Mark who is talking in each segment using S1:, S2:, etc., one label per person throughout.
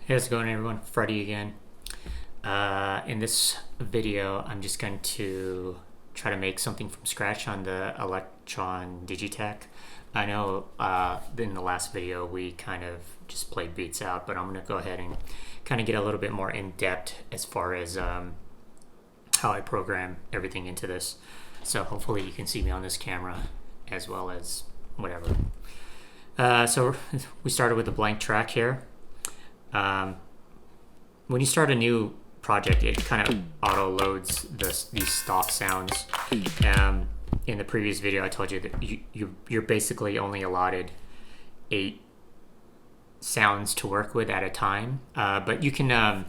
S1: Hey, how's it going, everyone? Freddie again. In this video, I'm just going to try to make something from scratch on the Elektron Digitakt. I know in the last video we kind of just played beats out, but I'm going to go ahead and kind of get a little bit more in depth as far as how I program everything into this. So hopefully you can see me on this camera as well as whatever. So we started with a blank track here. When you start a new project, it kind of auto loads these stock sounds. In the previous video, I told you that you're basically only allotted 8 sounds to work with at a time, but you can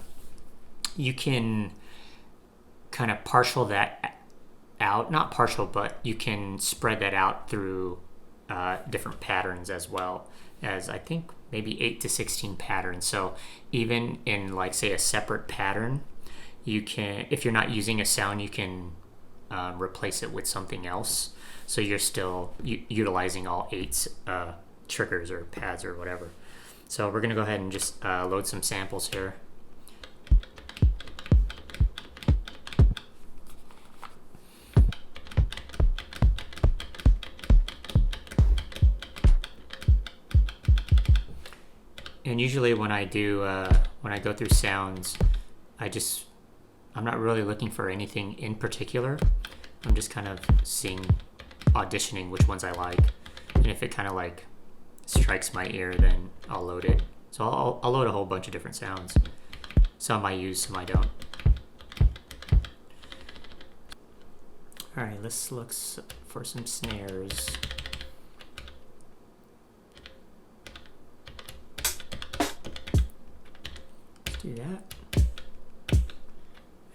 S1: kind of partial that out, not partial, but you can spread that out through different patterns as well, as I think maybe 8 to 16 patterns. So even in, like, say, a separate pattern, you can, if you're not using a sound, you can replace it with something else. So you're still utilizing all 8 triggers or pads or whatever. So we're gonna go ahead and just load some samples here. And usually when I go through sounds, I'm not really looking for anything in particular. I'm just kind of auditioning which ones I like. And if it kind of like strikes my ear, then I'll load it. So I'll load a whole bunch of different sounds. Some I use, some I don't. All right, let's look for some snares. Do that.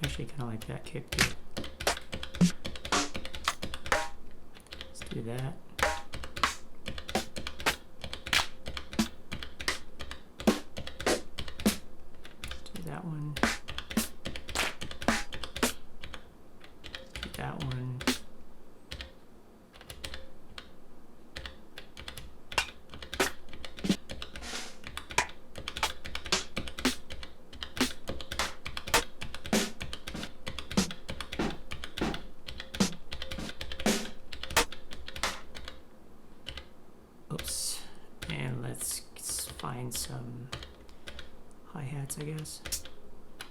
S1: Actually, kind of like that kick too. Let's do that. Do that one. Do that one. Oops. And let's find some hi-hats, I guess.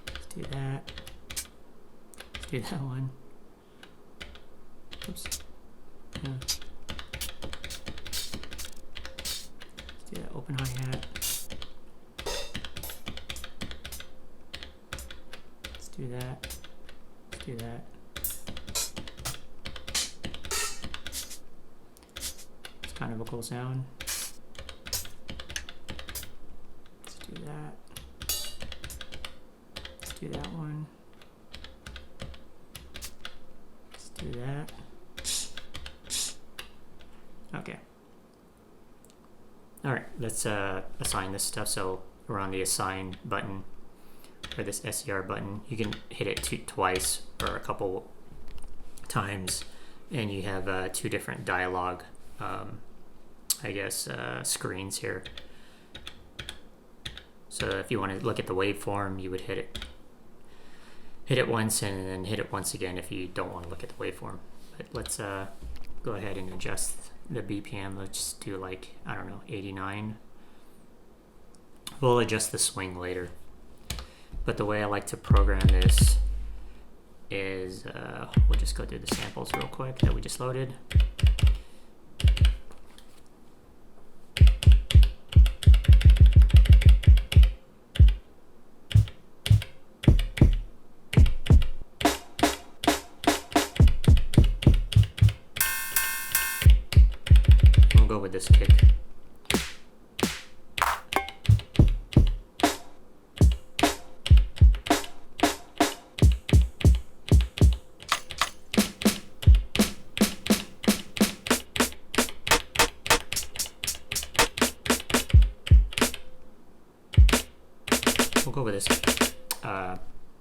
S1: Let's do that. Let's do that one. Oops. Yeah. Let's do that open hi-hat. Let's do that. Let's do that. Kind of a cool sound. Let's do that. Let's do that one. Let's do that. Okay. All right, let's assign this stuff. So we're on the assign button, or this SER button. You can hit it twice or a couple times, and you have 2 different dialogue screens here. So if you want to look at the waveform, you would hit it once and then hit it once again if you don't want to look at the waveform. But let's go ahead and adjust the BPM. Let's just do, like, I don't know, 89. We'll adjust the swing later. But the way I like to program this is we'll just go through the samples real quick that we just loaded. Go with this kick. We'll go with this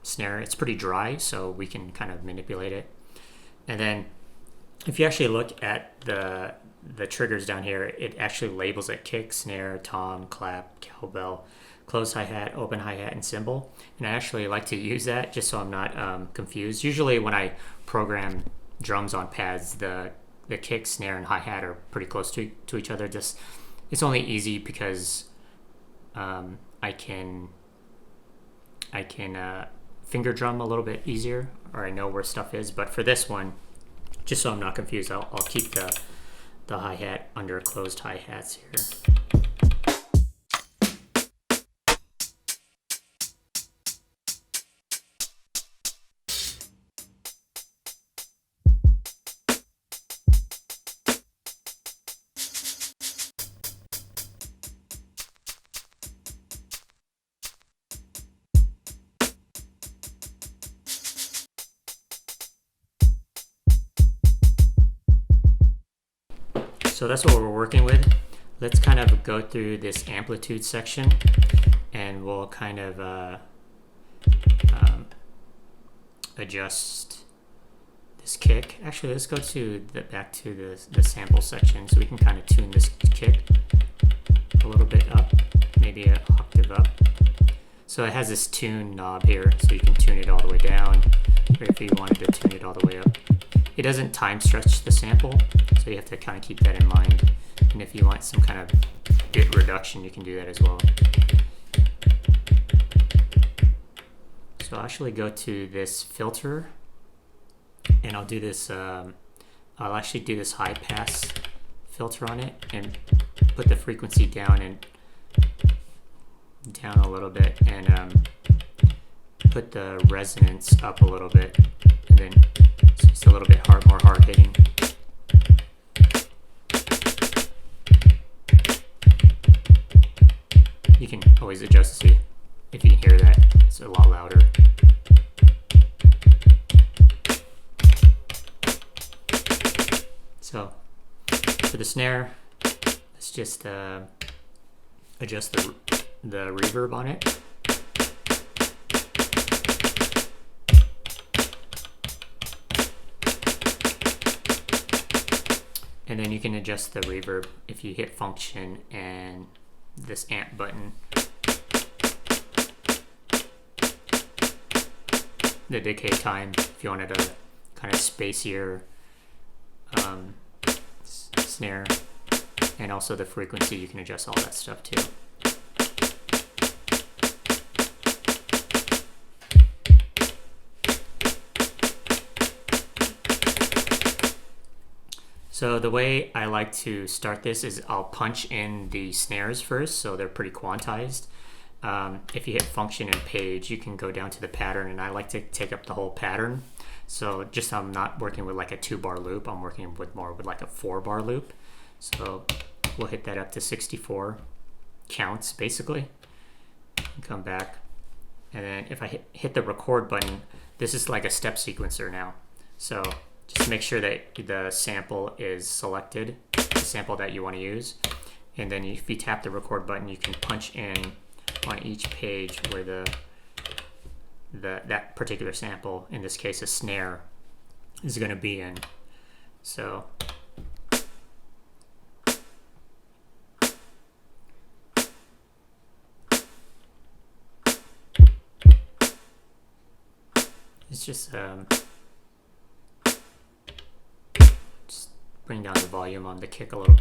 S1: snare. It's pretty dry, so we can kind of manipulate it. And then if you actually look at the triggers down here, it actually labels it kick, snare, tom, clap, cowbell, closed hi-hat, open hi-hat, and cymbal. And I actually like to use that just so I'm not confused. Usually when I program drums on pads, the kick, snare, and hi-hat are pretty close to each other. Just it's only easy because I can finger drum a little bit easier, or I know where stuff is. But for this one, just so I'm not confused, I'll keep the hi-hat under closed hi-hats here. So that's what we're working with. Let's kind of go through this amplitude section, and we'll kind of adjust this kick. Actually, let's go to back to the sample section so we can kind of tune this kick a little bit up, maybe an octave up. So it has this tune knob here, so you can tune it all the way down, or if you wanted to tune it all the way up. It doesn't time stretch the sample, so you have to kind of keep that in mind. And if you want some kind of bit reduction, you can do that as well. So I'll actually go to this filter, and I'll do this, I'll actually do this high pass filter on it and put the frequency down a little bit, and put the resonance up a little bit, and then it's just a little bit more hard hitting. You can always adjust to see if you can hear that. It's a lot louder. So for the snare, let's just adjust the reverb on it. And then you can adjust the reverb if you hit function and this amp button. The decay time, if you wanted a kind of spacier snare, and also the frequency, you can adjust all that stuff too. So the way I like to start this is I'll punch in the snares first, so they're pretty quantized. If you hit function and page, you can go down to the pattern, and I like to take up the whole pattern. So just I'm not working with like a 2-bar loop, I'm working with more with like a 4-bar loop. So we'll hit that up to 64 counts basically, and come back. And then if I hit the record button, this is like a step sequencer now. So just make sure that the sample is selected, the sample that you want to use. And then if you tap the record button, you can punch in on each page where that particular sample, in this case a snare, is going to be in. So it's just bring down the volume on the kick a little.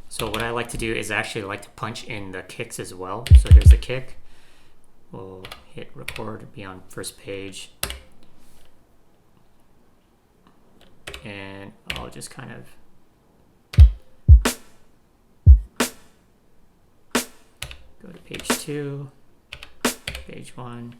S1: So what I like to do is actually like to punch in the kicks as well. So here's the kick. We'll hit record, be on first page. And I'll just kind of go to page 2, page 1.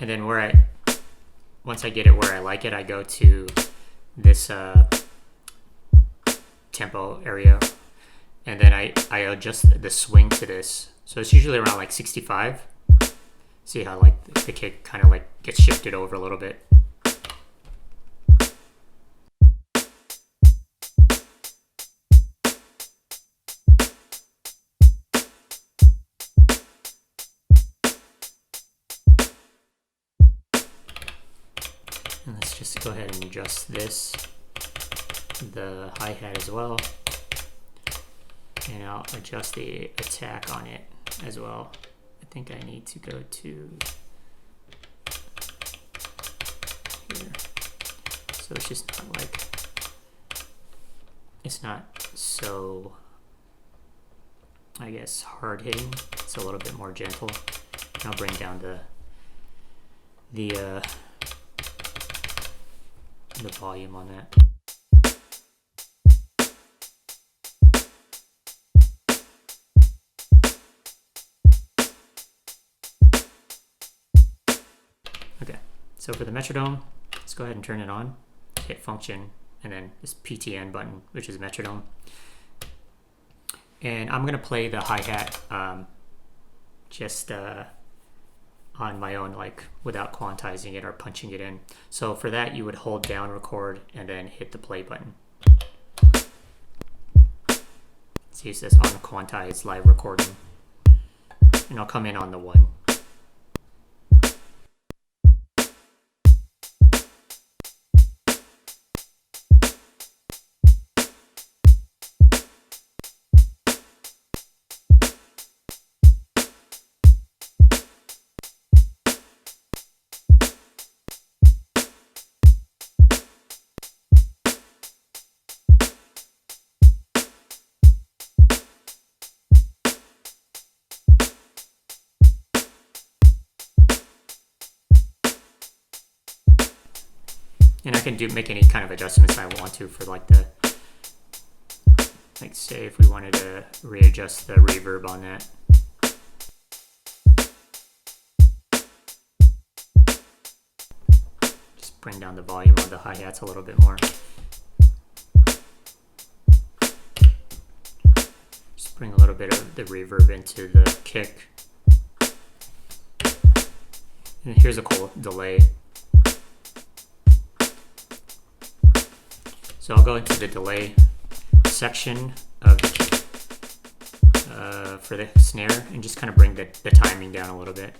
S1: And then once I get it where I like it, I go to this tempo area, and then I adjust the swing to this. So it's usually around like 65. See how like the kick kind of like gets shifted over a little bit. And let's just go ahead and adjust this, the hi-hat as well. And I'll adjust the attack on it as well. I think I need to go to here. So it's just not like, it's not so, I guess, hard hitting. It's a little bit more gentle. And I'll bring down the volume on that. Okay, so for the metronome, let's go ahead and turn it on. Hit function, and then this PTN button, which is metronome. And I'm gonna play the hi-hat just on my own, like without quantizing it or punching it in. So for that, you would hold down record and then hit the play button. See, it says unquantized live recording. And I'll come in on the 1. And I can make any kind of adjustments I want to for like like say if we wanted to readjust the reverb on that. Just bring down the volume of the hi-hats a little bit more. Just bring a little bit of the reverb into the kick. And here's a cool delay. So I'll go into the delay section of for the snare and just kind of bring the timing down a little bit.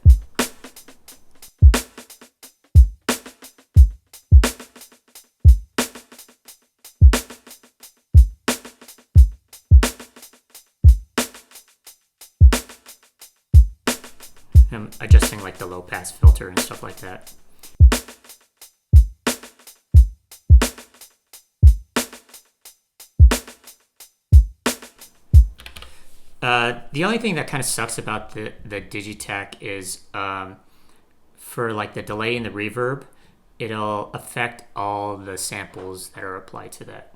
S1: I'm adjusting like the low pass filter and stuff like that. The only thing that kind of sucks about the Digitakt is for like the delay and the reverb, it'll affect all the samples that are applied to that,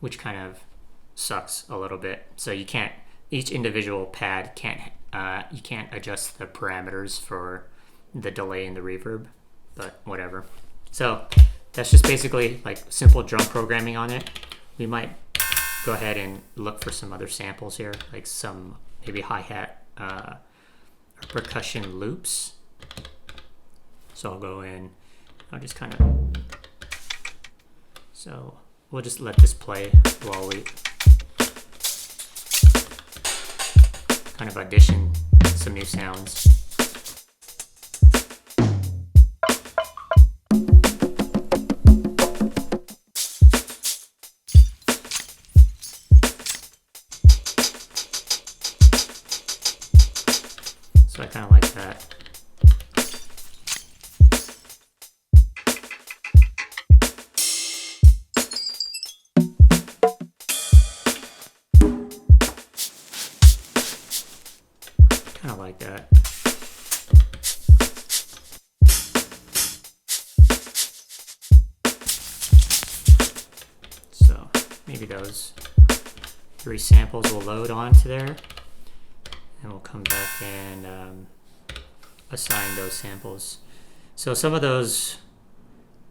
S1: which kind of sucks a little bit. So you can't, each individual pad can't, you can't adjust the parameters for the delay and the reverb, but whatever. So that's just basically like simple drum programming on it. We might go ahead and look for some other samples here, like some maybe hi-hat or percussion loops. So I'll go in, I'll just kind of, so we'll just let this play while we kind of audition some new sounds. So I kind of like that. Kind of like that. So maybe those 3 samples will load onto there. And we'll come back and assign those samples. So some of those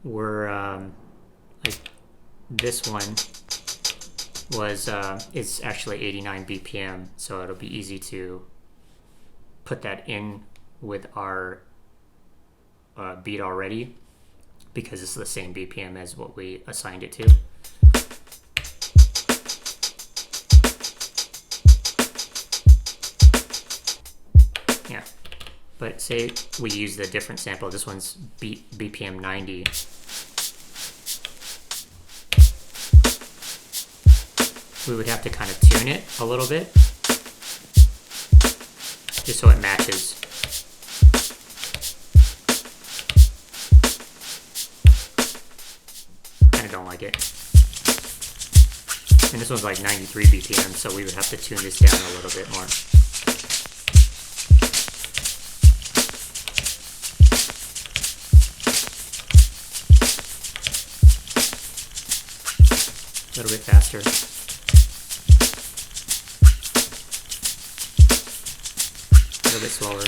S1: were like this one was it's actually 89 BPM, so it'll be easy to put that in with our beat already because it's the same BPM as what we assigned it to. Yeah, but say we use the different sample. This one's BPM 90. We would have to kind of tune it a little bit just so it matches. I don't like it. And this one's like 93 BPM, so we would have to tune this down a little bit more. A little bit faster. A little bit slower.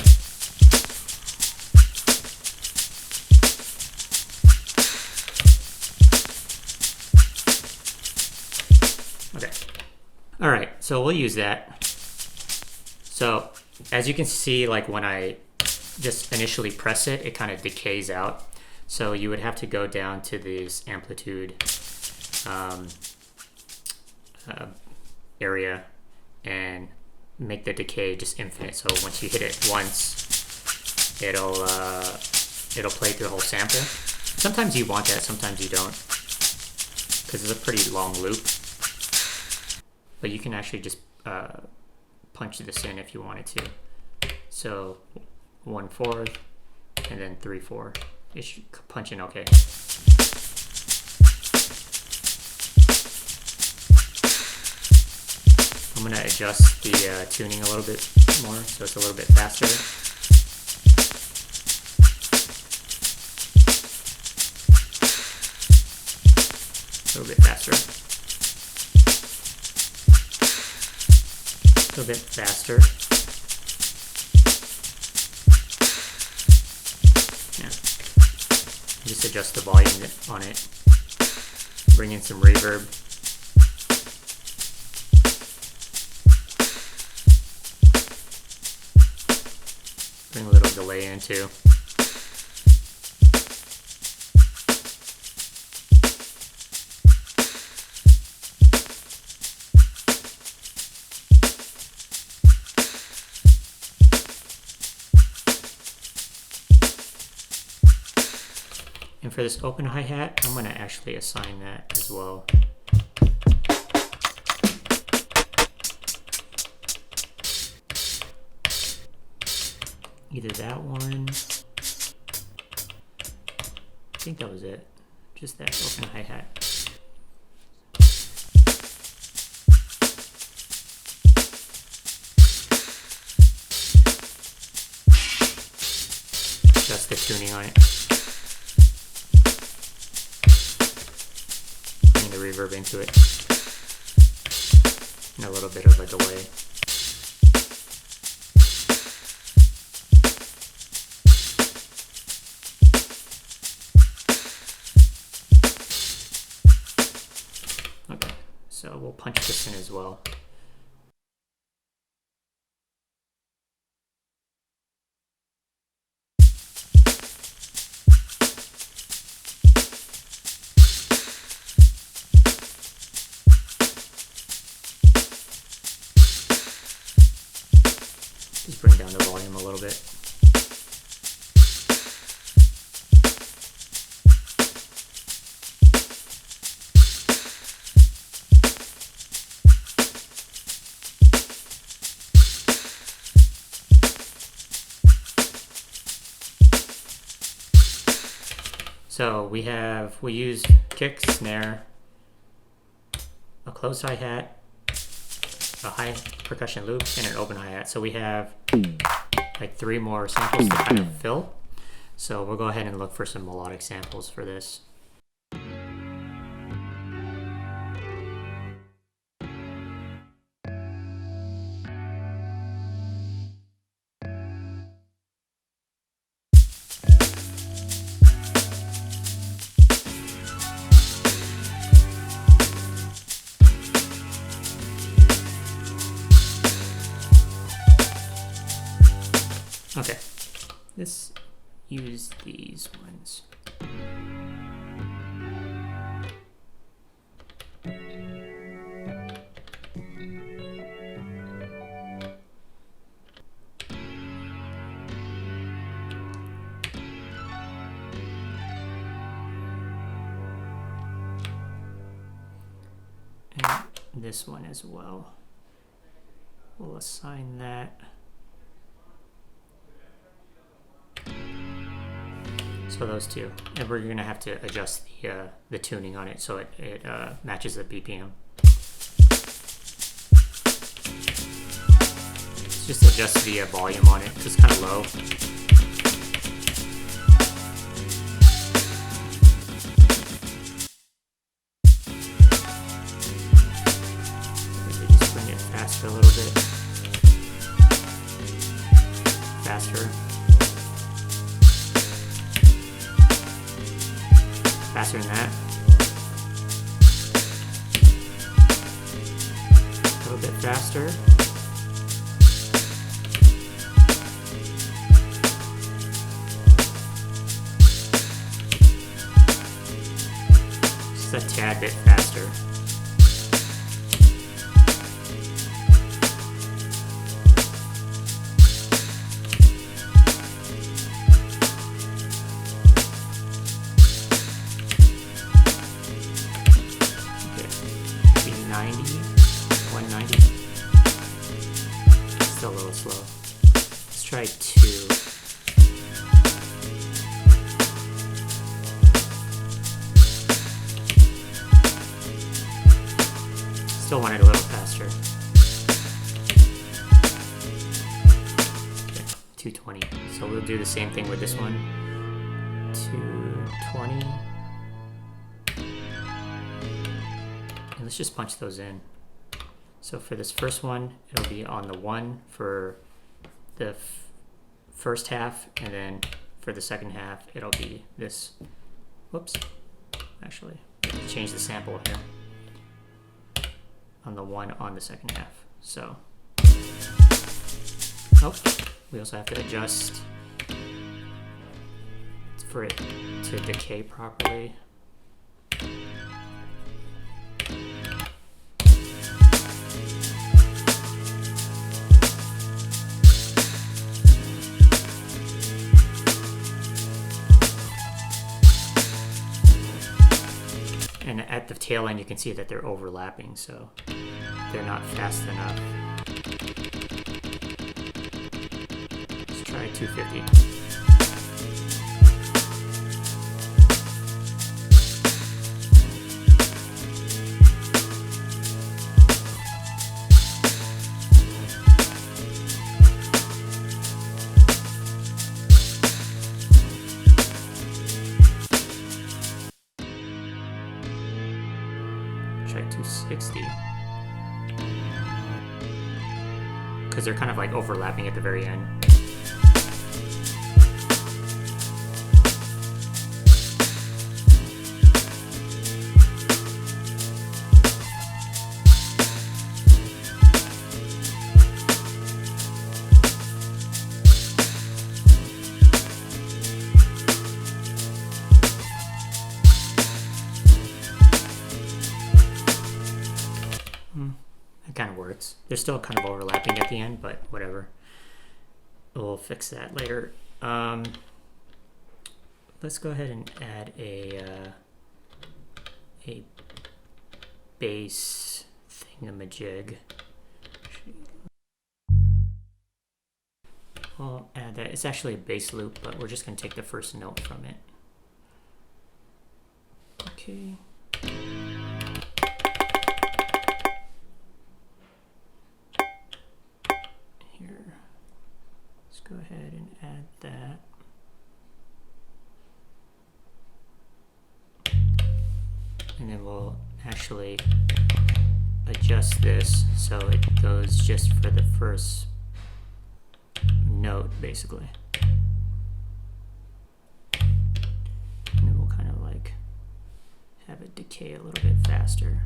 S1: Okay. All right, so we'll use that. So as you can see, like when I just initially press it, it kind of decays out. So you would have to go down to this amplitude area and make the decay just infinite. So once you hit it once, it'll play through the whole sample. Sometimes you want that, sometimes you don't, because it's a pretty long loop. But you can actually just punch this in if you wanted to. So 1/4 and then 3/4. It should punch in okay. I'm going to adjust the tuning a little bit more so it's a little bit faster. A little bit faster. A little bit faster. Yeah. Just adjust the volume on it. Bring in some reverb. Bring a little delay in too. And for this open hi-hat, I'm going to actually assign that as well. Either that one, I think that was it, just that open hi-hat. Adjust the tuning on it. Bring the reverb into it. And a little bit of a delay. Okay, so we'll punch this in as well. Just bring down the volume a little bit. So we use kick, snare, a closed hi-hat, a high percussion loop, and an open hi-hat. So we have like 3 more samples to kind of fill. So we'll go ahead and look for some melodic samples for this. Okay, let's use these ones. And this one as well. We'll assign that. So those two, and we're gonna have to adjust the tuning on it so it matches the BPM. Let's just adjust the volume on it, it's kind of low. Maybe just bring it faster a little bit. Faster. Faster than that. A little bit faster. Just a tad bit faster. Still a little slow. Let's try 2. Still want it a little faster. Okay, 220. So we'll do the same thing with this one. 220. And let's just punch those in. So for this first one, it'll be on the 1 for the first half, and then for the second half, it'll be this. Whoops. Actually, change the sample here. On the 1 on the second half. So, oh, we also have to adjust for it to decay properly. And at the tail end, you can see that they're overlapping, so they're not fast enough. Let's try 250. Try 260. Because they're kind of like overlapping at the very end. It kind of works. They're still kind of overlapping at the end, but whatever. We'll fix that later. Let's go ahead and add a bass thingamajig. I'll add that. It's actually a bass loop, but we're just going to take the first note from it. Okay. Here. Let's go ahead and add that. And then we'll actually adjust this so it goes just for the first note, basically. And then we'll kind of like have it decay a little bit faster.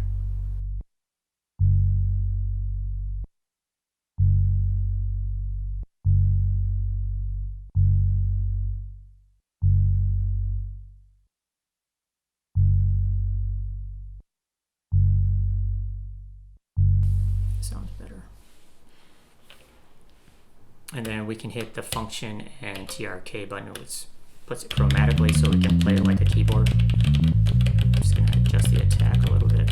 S1: sounds better. And then we can hit the function and TRK button, which puts it chromatically so we can play it like a keyboard. I'm just going to adjust the attack a little bit.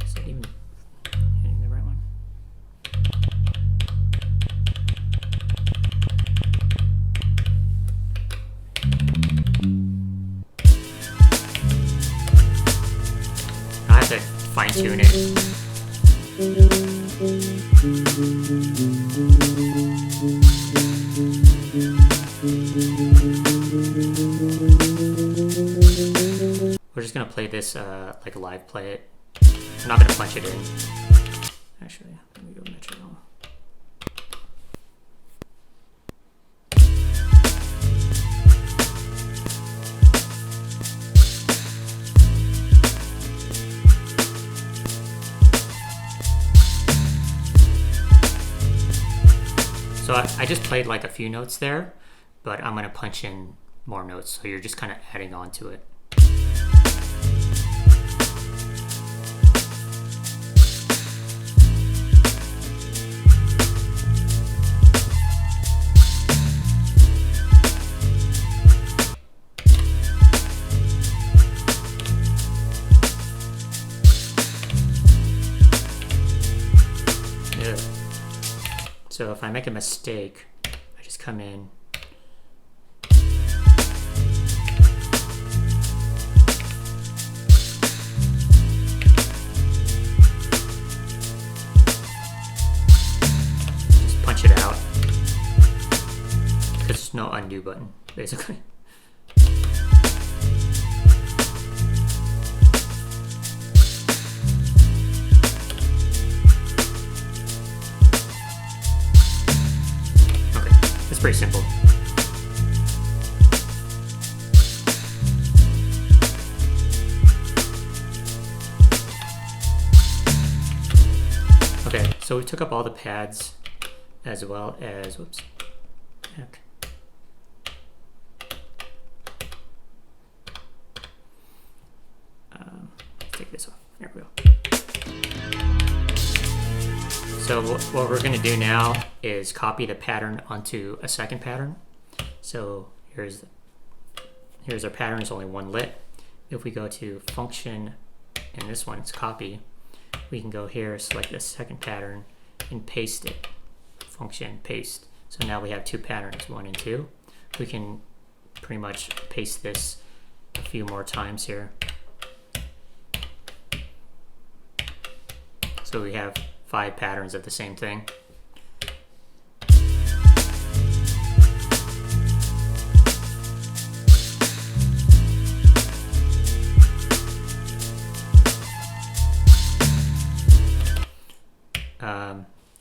S1: Is that even hitting the right one? I have to fine tune it. We're just gonna play this like live play it. I'm not gonna punch it in. Actually, let me go metronome. So I just played like a few notes there, but I'm gonna punch in more notes, so you're just kind of adding on to it. Yeah. So if I make a mistake, I just come in. Just punch it out. There's no undo button, basically. It's pretty simple. Okay, so we took up all the pads as well as, whoops, heck. Let's take this off. There we go. So what we're going to do now is copy the pattern onto a second pattern. So here's our pattern. It's only one lit. If we go to function, and this one, it's copy, we can go here, select the second pattern, and paste it. Function, paste. So now we have two patterns, 1 and 2. We can pretty much paste this a few more times here. So we have 5 patterns of the same thing.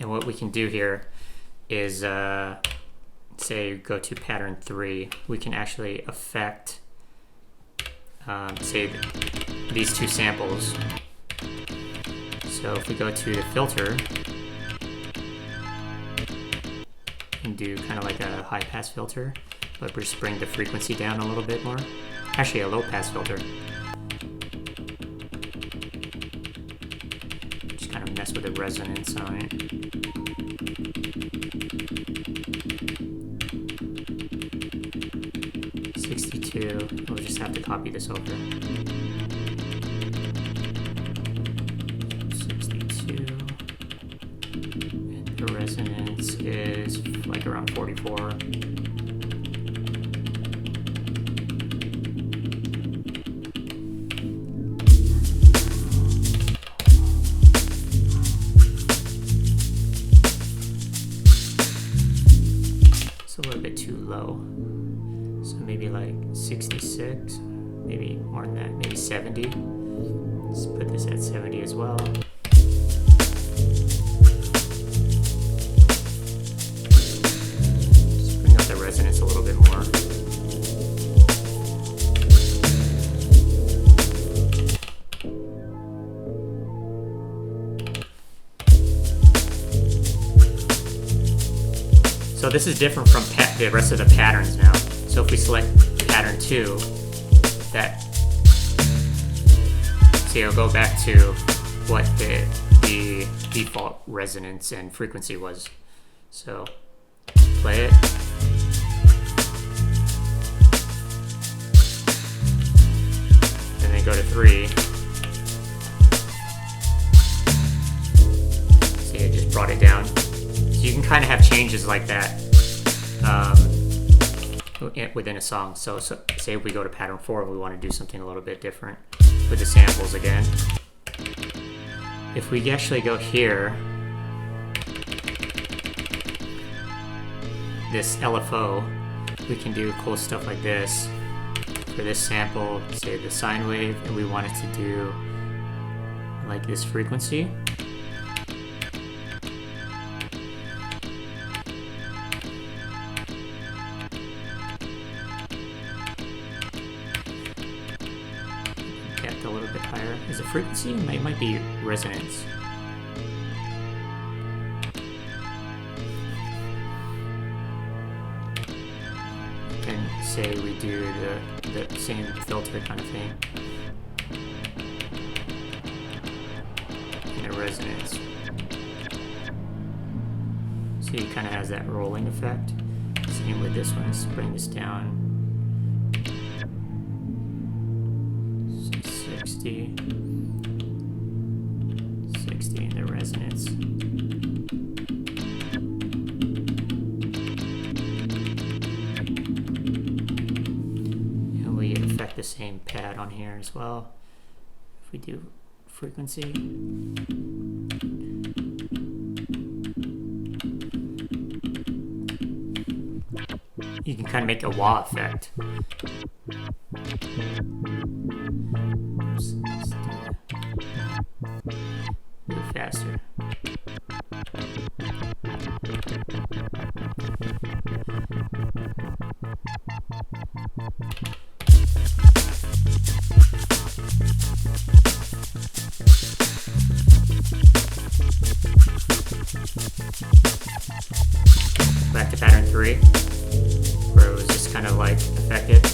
S1: And what we can do here is, say, go to pattern 3. We can actually affect, say, these two samples. So if we go to the filter and do kind of like a high pass filter, but we just bring the frequency down a little bit more. Actually, a low pass filter. Just kind of mess with the resonance on it. We'll just have to copy this over. 62. And the resonance is like around 44. It's a little bit too low. So maybe like 66, maybe more than that, maybe 70. Let's put this at 70 as well. Just bring up the resonance a little bit more. So this is different from the rest of the patterns now. So if we select pattern 2, that. So you'll go back to what the default resonance and frequency was. So play it. And then go to 3. See, it just brought it down. So you can kind of have changes like that within a song. So say if we go to pattern 4 and we want to do something a little bit different with the samples again. If we actually go here, this LFO, we can do cool stuff like this. For this sample, say the sine wave, and we want it to do like this frequency. A little bit higher. Is it frequency? It might be resonance. And say we do the same filter kind of thing. And a resonance. So he kind of has that rolling effect. Same with this one. Let's bring this down. 60 in the resonance. And we affect the same pad on here as well. If we do frequency. You can kind of make a wah effect. Move faster. Back to pattern 3, where it was just kind of like affected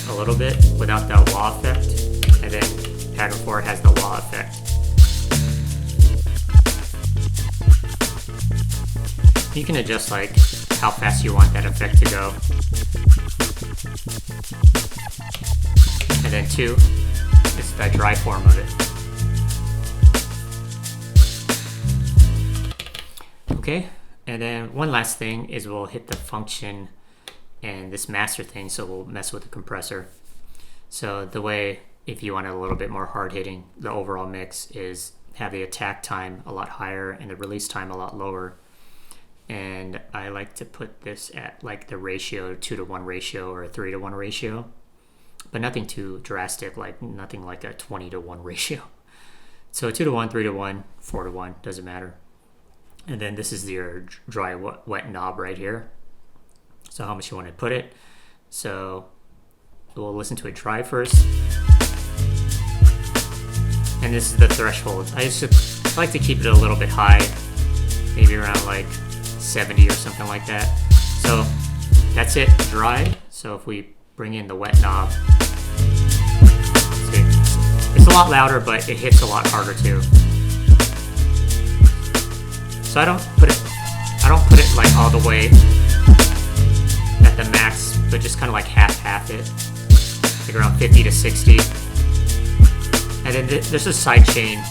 S1: a little bit without that wah effect, and then pattern 4 has the wah effect. You can adjust like how fast you want that effect to go. And then 2 is the dry form of it. Okay, and then one last thing is we'll hit the function and this master thing, so we'll mess with the compressor. So the way, if you want it a little bit more hard hitting, the overall mix is have the attack time a lot higher and the release time a lot lower. And I like to put this at like the ratio, 2-to-1 ratio or a 3-to-1 ratio, but nothing too drastic, like nothing like a 20-to-1 ratio. So 2-to-1, 3-to-1, 4-to-1, doesn't matter. And then this is your dry wet knob right here. So how much you want to put it. So we'll listen to it dry first. And this is the threshold. I like to keep it a little bit high, maybe around like 70 or something like that. So that's it, dry. So if we bring in the wet knob, see, it's a lot louder, but it hits a lot harder too. So I don't put it like all the way at the max, but just kind of like half it, like around 50 to 60. And then there's a sidechain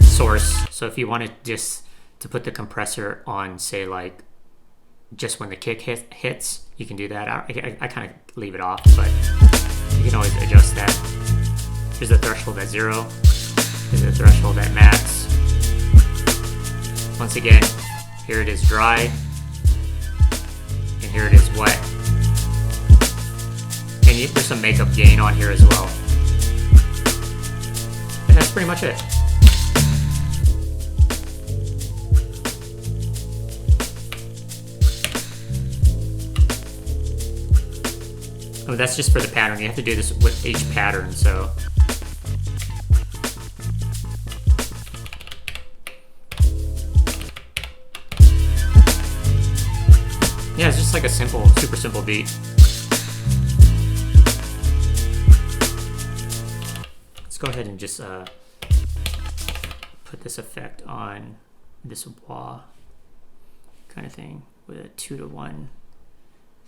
S1: source. So if you wanted just to put the compressor on, say like just when the kick hits, you can do that. I kind of leave it off, but you can always adjust that. Here's the threshold at 0. Here's the threshold at max. Once again, here it is dry, and here it is wet. And there's some makeup gain on here as well. And that's pretty much it. Oh, that's just for the pattern. You have to do this with each pattern, so. Yeah, it's just like a simple, super simple beat. let's go ahead and just put this effect on this wah kind of thing with a 2 to 1.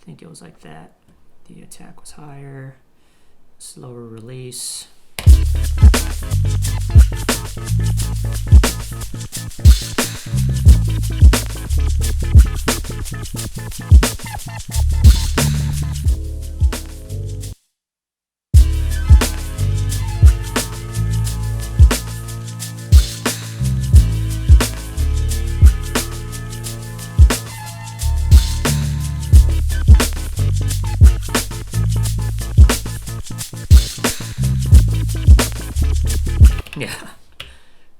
S1: I think it was like that. The attack was higher, slower release. Yeah,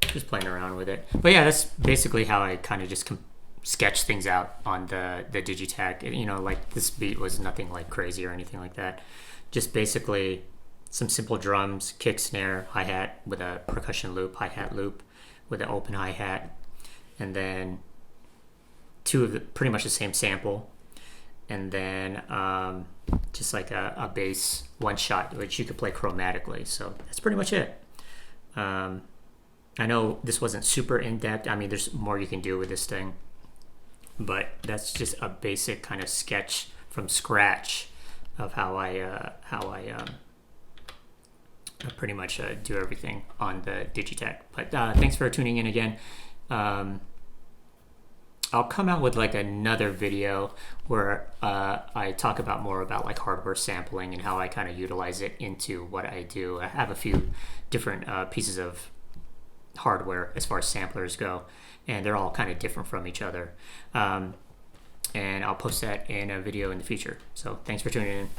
S1: just playing around with it. But yeah, that's basically how I kind of just sketch things out on the Digitakt. You know, like this beat was nothing like crazy or anything like that. Just basically some simple drums, kick, snare, hi-hat with a percussion loop, hi-hat loop with an open hi-hat, and then two of the pretty much the same sample, and then just like a bass one shot, which you could play chromatically. So that's pretty much it. I know this wasn't super in-depth. I mean, there's more you can do with this thing, but that's just a basic kind of sketch from scratch of how I pretty much do everything on the Digitakt. But thanks for tuning in again. I'll come out with like another video where I talk about more about like hardware sampling and how I kind of utilize it into what I do. I have a few different pieces of hardware as far as samplers go, and they're all kind of different from each other. And I'll post that in a video in the future. So thanks for tuning in.